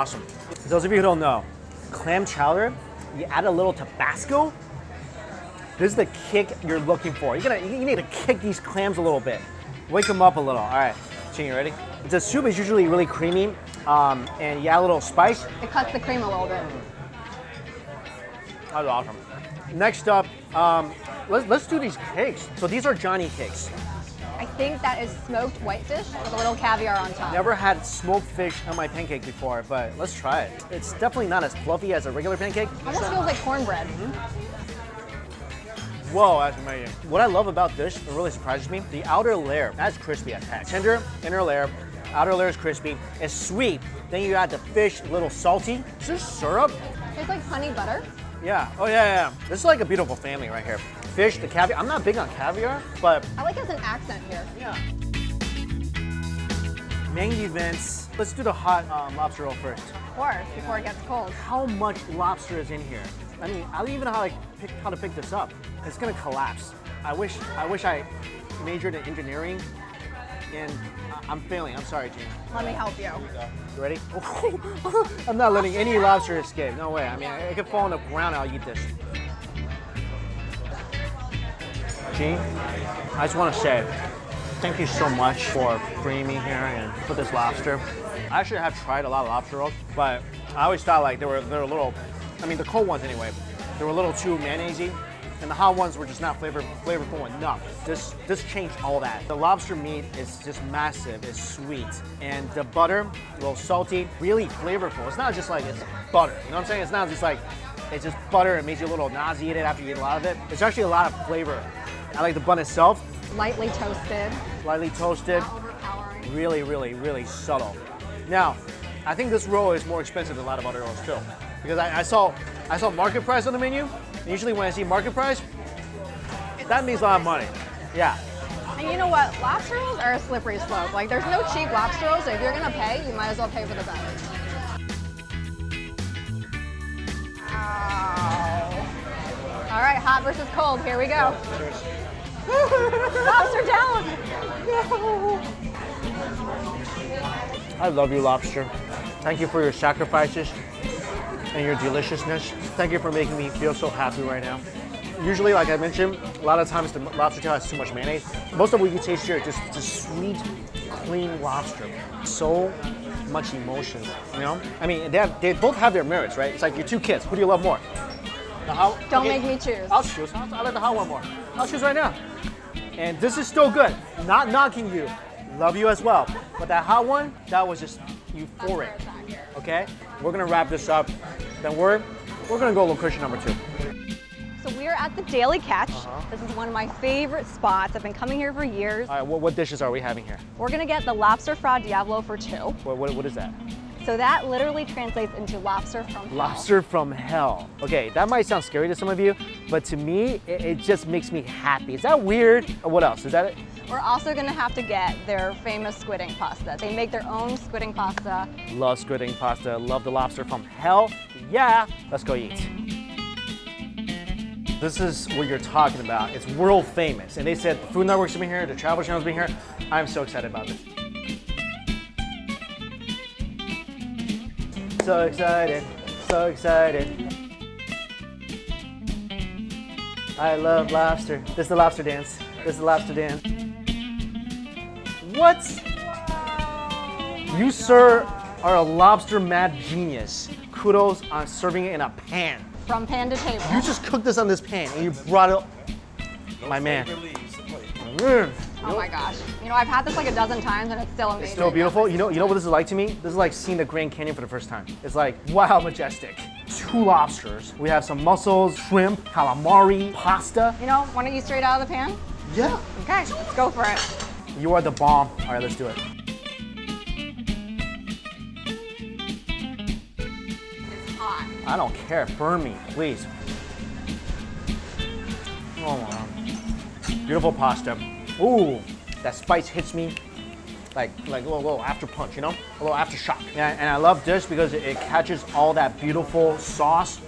Awesome. Those of you who don't know, clam chowder, you add a little Tabasco. This is the kick you're looking for. You need to kick these clams a little bit. Wake them up a little. All right, Chen, you ready? The soup is usually really creamy, and you add a little spice. It cuts the cream a little bit. That's awesome. Next up, let's do these cakes. So these are Johnny cakes. I think that is smoked white fish with a little caviar on top. Never had smoked fish on my pancake before, but let's try it. It's definitely not as fluffy as a regular pancake. Almost feels like cornbread. Whoa, that's amazing. What I love about this, it really surprises me, the outer layer, that's crispy as heck. Tender, inner layer, outer layer is crispy. It's sweet. Then you add the fish, a little salty. Is this syrup? It's like honey butter. Yeah, oh yeah. This is like a beautiful family right here. Fish, the caviar. I'm not big on caviar, but I like it as an accent here. yeah. Main events. Let's do the hot lobster roll first. Of course, before it gets cold. How much lobster is in here? I mean, I don't even know how to pick this up. It's gonna collapse. I wish I majored in engineering, and I'm failing. I'm sorry, Gene. Let me help you. You ready? I'm not letting any lobster escape. No way. I mean, it could fall on the ground. I'll eat this. Gene, I just want to say thank you so much for bringing me here and for this lobster. I actually have tried a lot of lobster rolls, but I always thought like they were a little. I mean, the cold ones anyway. They were a little too mayonnaisey, and the hot ones were just not flavorful enough. This changed all that. The lobster meat is just massive. It's sweet, and the butter, a little salty, really flavorful. It's not just like it's butter. You know what I'm saying? It's not just like it's just butter. It makes you a little nauseated after you eat a lot of it. It's actually a lot of flavor. I like the bun itself. Lightly toasted. Lightly toasted. Not overpowering. Really, really, really subtle. Now, I think this roll is more expensive than a lot of other rolls too, because I saw market price on the menu. And usually when I see market price, that means a lot of money. Yeah. And you know what? Lobster rolls are a slippery slope. Like, there's no cheap lobster rolls, so if you're gonna pay, you might as well pay for the better. Wow. All right, hot versus cold. Here we go. Cheers. Lobster down. I love you, lobster. Thank you for your sacrifices and your deliciousness. Thank you for making me feel so happy right now. Usually, like I mentioned, a lot of times the lobster tail has too much mayonnaise. Most of what you taste here is just sweet, clean lobster. So much emotion, you know? I mean, they both have their merits, right? It's like your two kids. Who do you love more? Don't make me choose. I'll choose. I like the hot one more. I'll choose right now. And this is still good. Not knocking you. Love you as well. But that hot one, that was just euphoric. Okay? We're gonna wrap this up. Then we're gonna go location number 2. So we're at the Daily Catch. This is one of my favorite spots. I've been coming here for years. All right, what dishes are we having here? We're gonna get the lobster fra diavolo for 2. What is that? So that literally translates into lobster from hell. Lobster from hell. Okay, that might sound scary to some of you, but to me, it just makes me happy. Is that weird? Or what else? Is that it? We're also gonna have to get their famous squid ink pasta. They make their own squid ink pasta. Love squid ink pasta. Love the lobster from hell. Yeah, let's go eat. This is what you're talking about. It's world famous. And they said the Food Network's been here, the Travel Channel's been here. I'm so excited about this. So excited, so excited. I love lobster. This is the Lobster Dance. This is the Lobster Dance. What? You, sir, are a lobster mad genius. Kudos on serving it in a pan. From pan to table. You just cooked this on this pan and you brought it. My man. Oh my gosh. You know, I've had this like a dozen times and it's still amazing. It's still beautiful. You know what this is like to me? This is like seeing the Grand Canyon for the first time. It's like, wow, majestic. 2 lobsters. We have some mussels, shrimp, calamari, pasta. You know, want to eat straight out of the pan? Yeah. Okay, let's go for it. You are the bomb. All right, let's do it. It's hot. I don't care. Burn me, please. Oh, wow. Beautiful pasta. Ooh, that spice hits me like a little after punch, you know? A little aftershock. And I love this because it catches all that beautiful sauce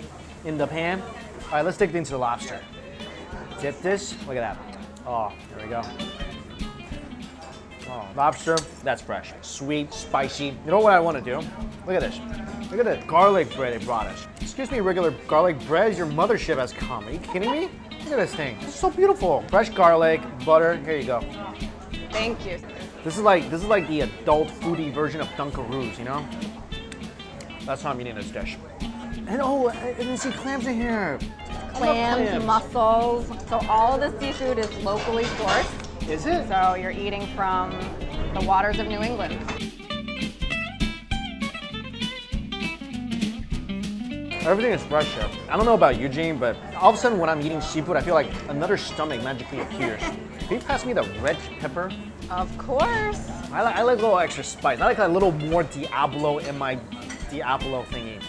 in the pan. All right, let's dig into the lobster. Dip this. Look at that. Oh, there we go. Oh, lobster, that's fresh. Sweet, spicy. You know what I want to do? Look at this. Look at the garlic bread they brought us. Excuse me, regular garlic bread, your mothership has come. Are you kidding me? Look at this thing. It's so beautiful. Fresh garlic, butter. Here you go. Thank you. This is like the adult foodie version of Dunkaroos, you know? That's how I'm eating this dish. And oh, I didn't see clams in here. Clams, mussels. So all of the seafood is locally sourced. Is it? So you're eating from the waters of New England. Everything is fresh here. I don't know about Eugene, but all of a sudden when I'm eating seafood, I feel like another stomach magically appears. Can you pass me the red pepper? Of course. I like a little extra spice. I like a little more Diablo in my Diablo thingy.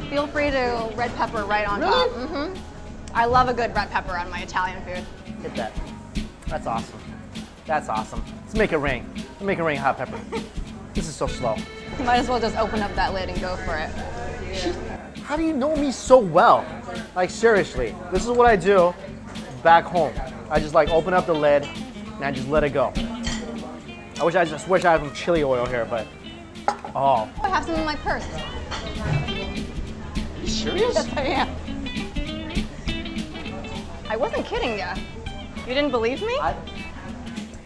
Feel free to red pepper right on top. Mm-hmm. I love a good red pepper on my Italian food. Hit that. That's awesome. That's awesome. Let's make it rain. Let's make it rain hot pepper. This is so slow. Might as well just open up that lid and go for it. How do you know me so well? Like seriously, this is what I do back home. I just like open up the lid and I just let it go. I just wish I had some chili oil here, but oh. I have some in my purse. You serious? Yes, I am. I wasn't kidding you. You didn't believe me?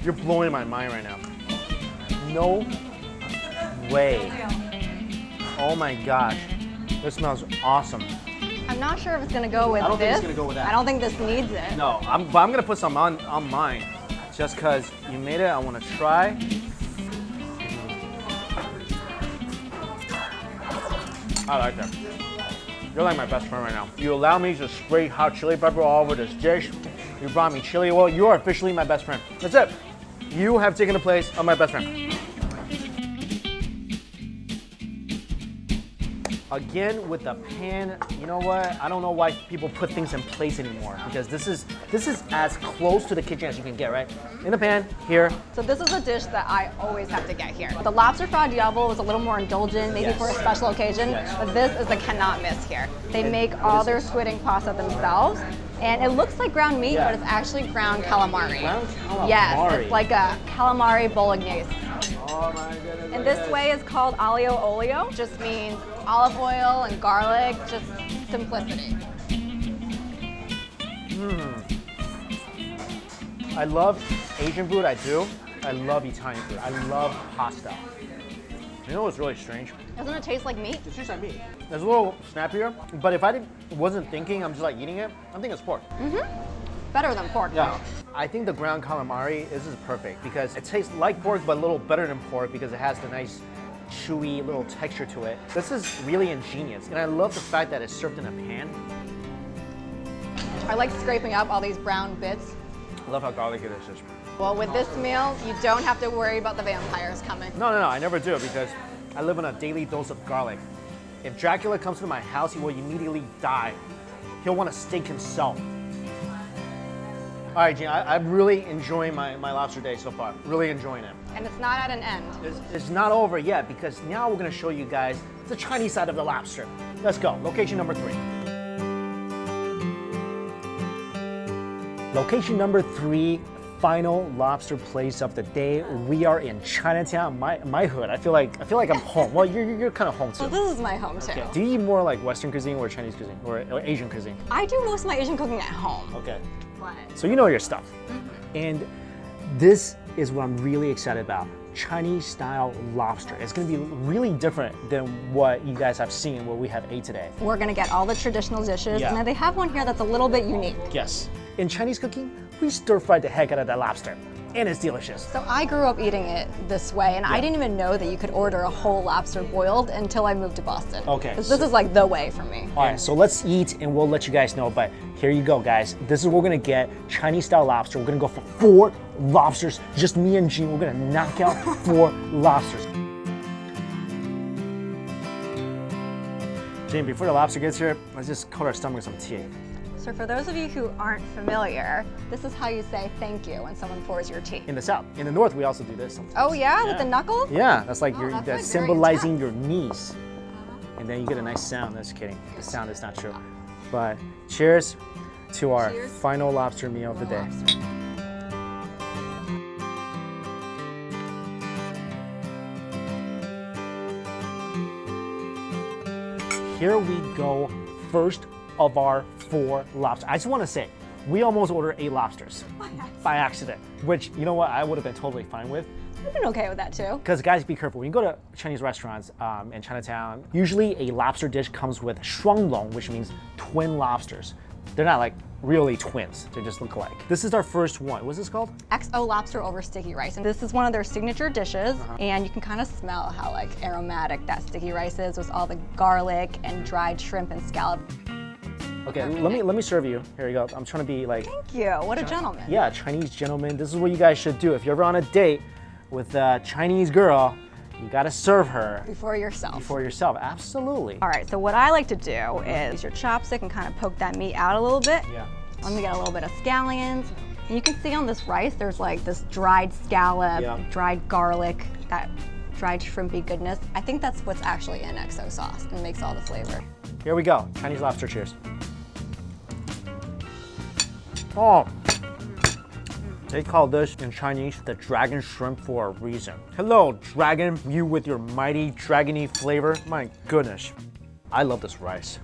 You're blowing my mind right now. No way. Oh my gosh. This smells awesome. I'm not sure if it's gonna go with this. I don't think it's gonna go with that. I don't think this needs it. No, but I'm gonna put some on mine. Just cause you made it, I wanna try. I like that. You're like my best friend right now. You allow me to spray hot chili pepper all over this dish. You brought me chili oil. You are officially my best friend. That's it. You have taken the place of my best friend. Again with the pan, you know what? I don't know why people put things in place anymore because this is as close to the kitchen as you can get, right? In the pan, here. So this is a dish that I always have to get here. The lobster fra diavolo is a little more indulgent, maybe for a special occasion, but this is a cannot miss here. They make all their squid and pasta themselves, and it looks like ground meat, but it's actually ground calamari. Ground calamari? Yes, it's like a calamari bolognese. Oh my goodness. And this way is called aglio olio, just means olive oil and garlic, just simplicity. I love Asian food, I do. I love Italian food. I love pasta. You know what's really strange? Doesn't it taste like meat? It tastes like meat. It's a little snappier, but if I wasn't thinking, I'm just like eating it, I think it's pork. Better than pork. Yeah. I think the ground calamari is perfect because it tastes like pork, but a little better than pork because it has the nice chewy little texture to it. This is really ingenious, and I love the fact that it's served in a pan. I like scraping up all these brown bits. I love how garlicky this is. Well, with this meal, you don't have to worry about the vampires coming. No, I never do because I live on a daily dose of garlic. If Dracula comes to my house, he will immediately die. He'll want to stake himself. All right, Gene, I'm really enjoying my lobster day so far. Really enjoying it. And it's not at an end. It's not over yet because now we're gonna show you guys the Chinese side of the lobster. Let's go, location number 3. Location number 3, final lobster place of the day. We are in Chinatown, my hood. I feel like I'm home. Well, you're kind of home too. Well, this is my home too. Okay. Do you eat more like Western cuisine or Chinese cuisine or Asian cuisine? I do most of my Asian cooking at home. Okay. But So you know your stuff. And this is what I'm really excited about. Chinese style lobster. It's gonna be really different than what you guys have seen, what we have ate today. we're gonna get all the traditional dishes, Yeah. and then they have one here that's a little bit unique. Yes. In Chinese cooking, we stir fry the heck out of that lobster. And it's delicious. So I grew up eating it this way, and I didn't even know that you could order a whole lobster boiled until I moved to Boston. Okay, 'Cause this is like the way for me. All right, so let's eat and we'll let you guys know, but here you go, guys. This is what we're gonna get, Chinese style lobster. We're gonna go for 4 lobsters, just me and Gene. We're gonna knock out 4 lobsters. Gene, before the lobster gets here, let's just coat our stomach with some tea. So for those of you who aren't familiar, this is how you say thank you when someone pours your tea. In the South. In the North, we also do this sometimes. Oh yeah, with the knuckles? Yeah, that's like Oh, that's that's like very symbolizing your knees. And then you get a nice sound. That's kidding. The sound is not true. But cheers to our Cheers. final lobster meal of the day. Lobster. here we go. First of our 4 lobsters. I just want to say, we almost ordered 8 lobsters by accident, which, you know what, I would have been totally fine with. I've been okay with that too. Because guys, be careful. When you go to Chinese restaurants in Chinatown, usually a lobster dish comes with shuanglong, which means twin lobsters. They're not like really twins. They just look alike. This is our first one. What's this called? Exo Lobster over sticky rice. And this is one of their signature dishes. And you can kind of smell how like aromatic that sticky rice is with all the garlic and dried shrimp and scallop. Okay, let me serve you. Here you go. I'm trying to be like... Thank you. What a gentleman. Yeah, Chinese gentleman. This is what you guys should do. If you're ever on a date with a Chinese girl, you gotta serve her. Before yourself. Before yourself, absolutely. All right, so what I like to do is use your chopstick and kind of poke that meat out a little bit. Yeah. Let me get a little bit of scallions. And you can see on this rice, there's like this dried scallop, dried garlic, that dried shrimpy goodness. I think that's what's actually in Exo sauce and makes all the flavor. Here we go. Chinese lobster, cheers. Oh. They call this in Chinese the dragon shrimp for a reason. Hello, dragon, you with your mighty dragony flavor. My goodness. I love this rice.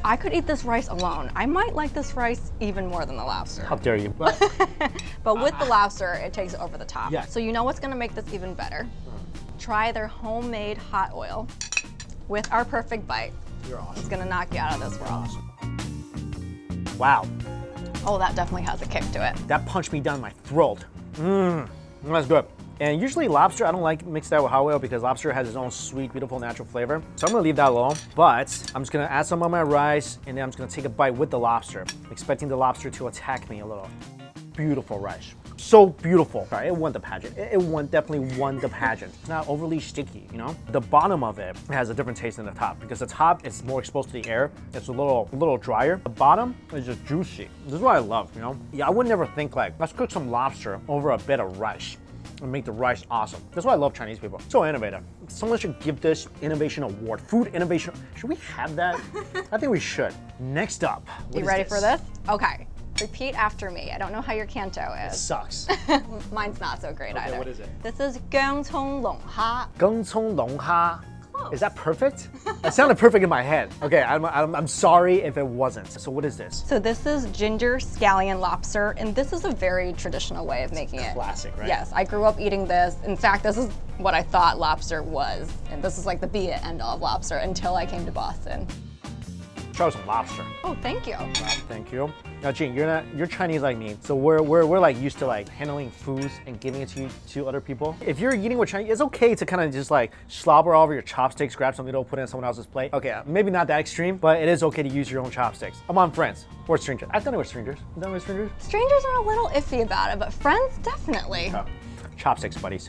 I could eat this rice alone. I might like this rice even more than the lobster. How dare you? But with the lobster, it takes it over the top. Yeah. So you know what's gonna make this even better? Try their homemade hot oil with our perfect bite. You're awesome. It's gonna knock you out of this world. Wow. Oh, that definitely has a kick to it. That punched me down my throat. That's good. And usually lobster, I don't like mix that with hot oil because lobster has its own sweet, beautiful, natural flavor. So I'm gonna leave that alone, but I'm just gonna add some on my rice and then I'm just gonna take a bite with the lobster, expecting the lobster to attack me a little. Beautiful rice. So beautiful. Sorry, it won the pageant. It definitely won the pageant. It's not overly sticky, you know? The bottom of it has a different taste than the top because the top is more exposed to the air. It's a little drier. The bottom is just juicy. This is what I love, you know? Yeah, I would never think like, let's cook some lobster over a bit of rice and make the rice awesome. That's why I love Chinese people. So innovative. Someone should give this innovation award. Food innovation. Should we have that? I think we should. Next up. You ready for this? Okay. Repeat after me. I don't know how your Canto is. It sucks. Mine's not so great either. What is it? This is gong cong long ha. Gong cong long ha. Is that perfect? That sounded perfect in my head. Okay, I'm sorry if it wasn't. So what is this? So this is ginger scallion lobster, and this is a very traditional way of making it. Classic, right? Yes, I grew up eating this. In fact, this is what I thought lobster was, and this is like the be it end all of lobster until I came to Boston. Try some lobster. Oh, thank you. Thank you. Now, Jing, you're Chinese like me, so we're like used to like handling foods and giving it to other people. If you're eating with Chinese, it's okay to kind of just like slobber all over your chopsticks, grab something to put it in someone else's plate. Okay, maybe not that extreme, but it is okay to use your own chopsticks among friends or strangers. I've done it with strangers. You done it with strangers? Strangers are a little iffy about it, but friends definitely. Oh. Chopsticks, buddies.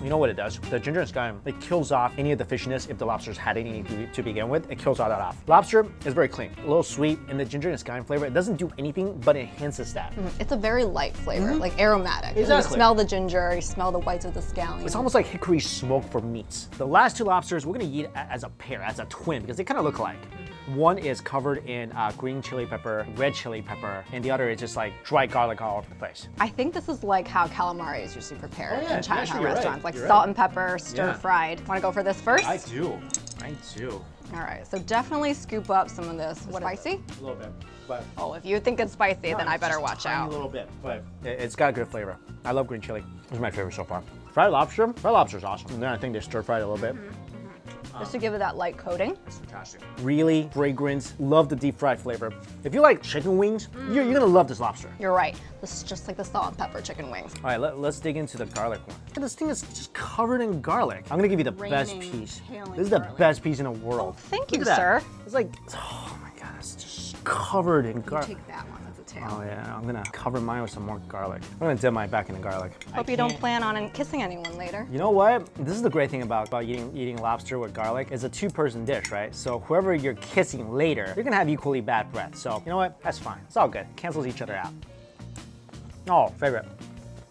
You know what it does? The ginger and scallion, it kills off any of the fishiness if the lobster's had any to begin with. It kills all that off. Lobster is very clean, a little sweet, and the ginger and scallion flavor, it doesn't do anything but enhances that. It's a very light flavor, like aromatic. Exactly. You smell the ginger, you smell the whites of the scallion. It's almost like hickory smoke for meats. The last 2 lobsters, we're gonna eat as a pair, as a twin, because they kind of look alike. One is covered in green chili pepper, red chili pepper, and the other is just like dry garlic all over the place. I think this is like how calamari is usually prepared in Chinatown you're restaurants, right. like salt and pepper, stir fried. Want to go for this first? I do. All right, so definitely scoop up some of this. What, spicy? A little bit, but Oh, if you think it's spicy, then I better watch out. A little bit, but it's got a good flavor. I love green chili. This is my favorite so far. Fried lobster's awesome. And then I think they stir fried a little bit. Just to give it that light coating. It's fantastic. Really fragrant. Love the deep fried flavor. If you like chicken wings, you're gonna love this lobster. You're right. This is just like the salt and pepper chicken wings. All right, let's dig into the garlic one. This thing is just covered in garlic. I'm gonna give you the best piece. This is the best piece in the world. Thank you, sir. It's like, oh my God, it's just covered in garlic. Take that one. That's a tail. Oh yeah, I'm gonna cover mine with some more garlic. I'm gonna dip my back in the garlic. Hope you don't plan on kissing anyone later. You know what? This is the great thing about eating lobster with garlic. It's a 2-person dish, right? So whoever you're kissing later, you're gonna have equally bad breath. So you know what? That's fine. It's all good. Cancels each other out. Oh, favorite.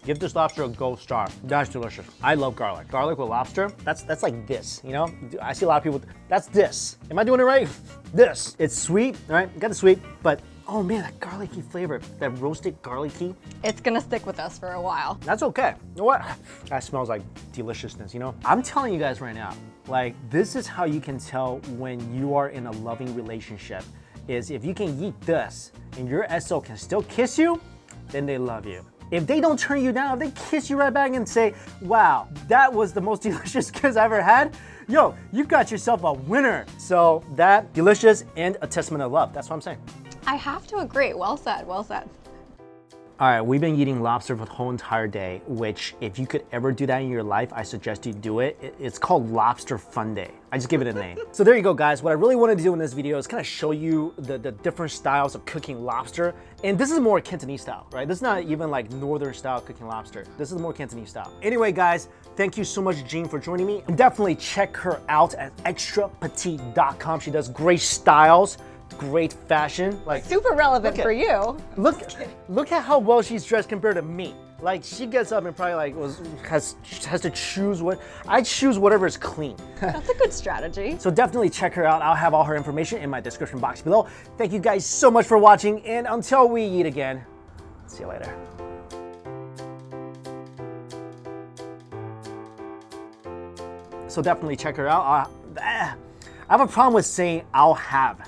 Give this lobster a gold star. That's delicious. I love garlic. Garlic with lobster, that's like this, you know? I see a lot of people, that's this. Am I doing it right? This. It's sweet, all right? Got the sweet, but oh man, that garlicky flavor, that roasted garlicky. It's gonna stick with us for a while. That's okay. You know what? That smells like deliciousness, you know? I'm telling you guys right now, Like, this is how you can tell when you are in a loving relationship, is if you can eat this and your SO can still kiss you, then they love you. If they don't turn you down, if they kiss you right back and say, wow, that was the most delicious kiss I ever had, yo, you got yourself a winner. So that, delicious and a testament of love. That's what I'm saying. I have to agree. Well said, well said. All right, we've been eating lobster for the whole entire day, which if you could ever do that in your life, I suggest you do it. It's called Lobster Fun Day. I just give it a name. So there you go, guys. What I really wanted to do in this video is kind of show you the different styles of cooking lobster. And this is more Cantonese style, right? This is not even like Northern style cooking lobster. This is more Cantonese style. Anyway, guys, thank you so much, Jean, for joining me. And definitely check her out at extrapetite.com. She does great styles. Great fashion, like super relevant for you. Look at how well she's dressed compared to me. Like, she gets up and probably like has to choose what I choose whatever is clean. That's a good strategy. So definitely check her out. I'll have all her information in my description box below. Thank you guys so much for watching, and until we eat again, see you later. So definitely check her out. I have a problem with saying I'll have.